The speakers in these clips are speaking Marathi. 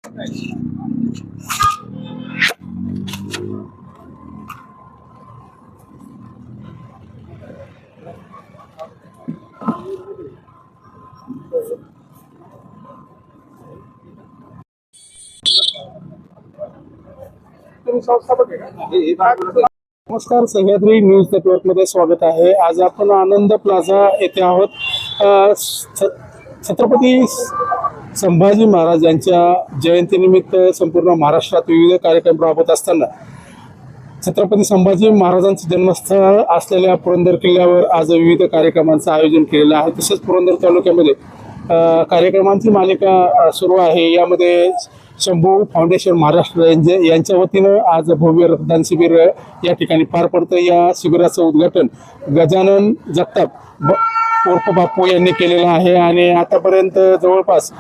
नमस्कार, सह्याद्री न्यूज नेटवर्क मध्ये स्वागत आहे। आज आपण आनंद प्लाझा येथे आहोत। छत्रपती संभाजी महाराज यांच्या जयंतीनिमित्त संपूर्ण महाराष्ट्रात विविध कार्यक्रम राबवत असताना छत्रपती संभाजी महाराजांचे जन्मस्थळ असलेल्या पुरंदर किल्ल्यावर आज विविध कार्यक्रमांचं आयोजन केलेलं आहे। तसेच पुरंदर तालुक्यामध्ये कार्यक्रमांची मालिका सुरू आहे। यामध्ये शंभू फाउंडेशन महाराष्ट्र यांच्या वतीनं आज भव्य रक्तदान शिबिर या ठिकाणी पार पडतं। या शिबिराचं उद्घाटन गजानन जगताप उर्फ बापू यांनी केलेलं आहे आणि आतापर्यंत जवळपास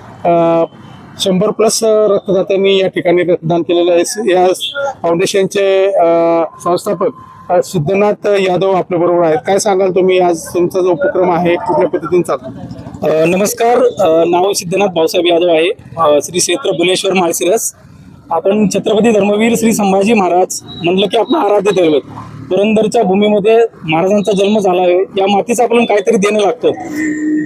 100+ रक्तदात्यांनी या ठिकाणी रक्तदान केलेलं आहे। या फाउंडेशनचे संस्थापक सिद्धनाथ यादव आपल्या बरोबर आहेत। काय सांगाल तुम्ही, आज तुमचा जो उपक्रम आहे कुठल्या पद्धतीने चालतो? नमस्कार, नाव सिद्धनाथ भाऊसाहेब यादव आहे, श्री क्षेत्र बुलेश्वर माळशिरस। आपण छत्रपती धर्मवीर श्री संभाजी महाराज म्हणलं की आपलं आराध्य दैवत। पुरंदरच्या भूमीमध्ये महाराजांचा जन्म झाला आहे, या मातीचं आपण काहीतरी देणं लागतं।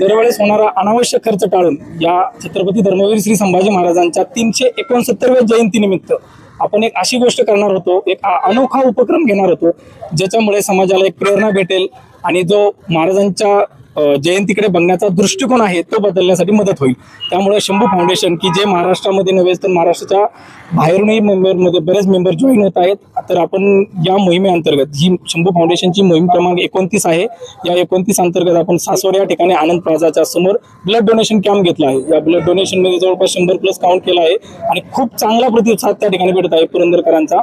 दरवेळेस होणारा अनावश्यक खर्च टाळून या छत्रपती धर्मवीर श्री संभाजी महाराजांच्या 369व्या जयंतीनिमित्त आपण एक अशी गोष्ट करणार होतो, एक अनोखा उपक्रम घेणार होतो ज्याच्यामुळे समाजाला एक प्रेरणा भेटेल आणि जो महाराजांच्या जयंतीकडे बघण्याचा दृष्टिकोन आहे तो बदलण्यासाठी मदत होईल। त्यामुळे शंभू फाउंडेशन, की जे महाराष्ट्रामध्ये नव्हे तर महाराष्ट्राच्या बाहेरूनही मेंबरमध्ये बरेच मेंबर जॉईन होत आहेत, तर आपण या मोहिमेअंतर्गत ही शंभू फाउंडेशनची मोहीम क्रमांक 29 आहे। या 29 अंतर्गत आपण सासवड या ठिकाणी आनंद प्लाझाच्या समोर ब्लड डोनेशन कॅम्प घेतला आहे। या ब्लड डोनेशनमध्ये जवळपास 100+ काउंट केला आहे आणि खूप चांगला प्रतिसाद त्या ठिकाणी भेटत आहे पुरंदरकरांचा,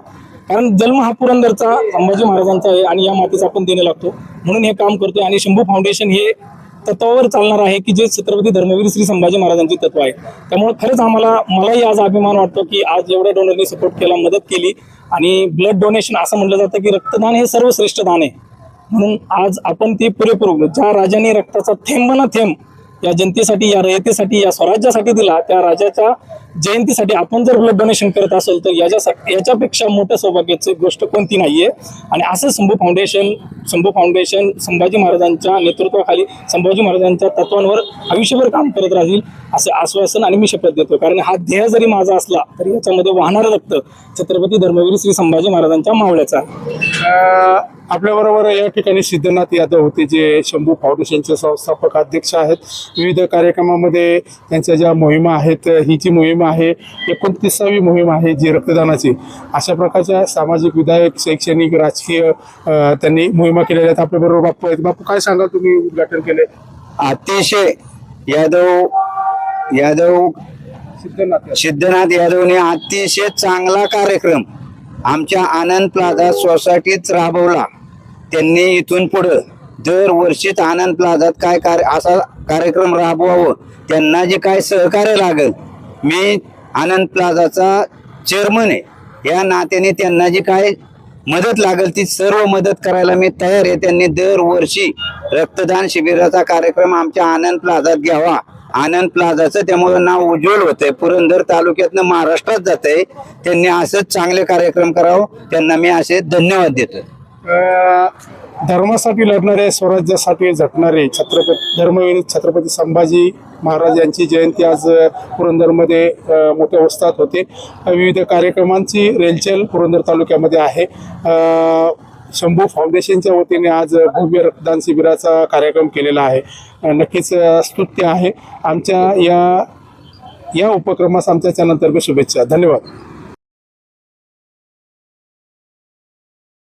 कारण जन्म हा पुरंदरचा संभाजी महाराजांचा आहे आणि या मातीचा आपण देणं लागतो म्हणून हे काम करतोय। आणि शंभू फाउंडेशन हे तत्वावर चालणार आहे की जे छत्रपती धर्मवीर श्री संभाजी महाराजांचे तत्व आहे। त्यामुळे खरंच मलाही आज अभिमान वाटतो की आज एवढ्या डोनरनी सपोर्ट केला, मदत केली। आणि ब्लड डोनेशन असं म्हटलं जातं की रक्तदान हे सर्वश्रेष्ठ दान आहे, म्हणून आज आपण ते पुरेपूर ज्या राजाने रक्ताचा थेंब ना थेंब या जनतेसाठी, या रयतेसाठी, या स्वराज्यासाठी दिला, त्या राजाच्या जयंतीसाठी आपण जर ब्लड डोनेशन करत असेल तर याच्यापेक्षा मोठ्या सौभाग्याची गोष्ट कोणती नाहीये। आणि असं शंभू फाउंडेशन संभाजी महाराजांच्या नेतृत्वाखाली, संभाजी महाराजांच्या तत्वांवर आयुष्यभर काम करत राहील असे आश्वासन आणि मी शपथ देतो। कारण हा ध्येय जरी माझा असला तरी याच्यामध्ये वाहणारं रक्त छत्रपती धर्मवीर श्री संभाजी महाराजांच्या मावळ्याचा आहे। आपल्या बरोबर या ठिकाणी सिद्धनाथ यादव होते, जे शंभू फाउंडेशनचे संस्थापक अध्यक्ष आहेत। विविध कार्यक्रमामध्ये त्यांच्या ज्या मोहिमा आहेत, ही जी मोहीम आहे 29वी मोहीम आहे जी रक्तदानाची, अशा प्रकारच्या सामाजिक, विधायक, शैक्षणिक, राजकीय त्यांनी मोहिमा केलेल्या आहेत। आपल्या बरोबर बापू आहेत। बापू, काय सांगाल, तुम्ही उद्घाटन केले? अतिशय सिद्धनाथ यादवने अतिशय चांगला कार्यक्रम आमच्या आनंद प्लाझा सोसायटीत राबवला। त्यांनी इथून पुढे दरवर्षीच आनंद प्लाझात असा कार्यक्रम राबवावं, त्यांना जे काय सहकार्य लागेल, मी आनंद प्लाझाचा चेअरमन आहे या नात्याने त्यांना जी काय मदत लागेल ती सर्व मदत करायला मी तयार आहे। त्यांनी दरवर्षी रक्तदान शिबिराचा कार्यक्रम आमच्या आनंद प्लाझात घ्यावा। आनंद प्लाझाचं त्यामुळे नाव उज्ज्वल होतंय, पुरंदर तालुक्यातनं महाराष्ट्रात जातंय। त्यांनी असंच चांगले कार्यक्रम करावं, त्यांना मी असे धन्यवाद देतो। धर्मासाठी लढणारे, स्वराज्यासाठी झटणारे धर्मवीर छत्रपती संभाजी महाराज यांची जयंती आज पुरंदरमध्ये मोठ्या उत्साहात होते। विविध कार्यक्रमांची रेलचेल पुरंदर तालुक्यामध्ये आहे। शंभू फाउंडेशनच्या वतीने आज भव्य रक्तदान शिबिराचा कार्यक्रम केलेला आहे। नक्कीच स्तुत्य आहे। आमच्या या उपक्रमास आमच्या चॅनलतर्फे शुभेच्छा। धन्यवाद।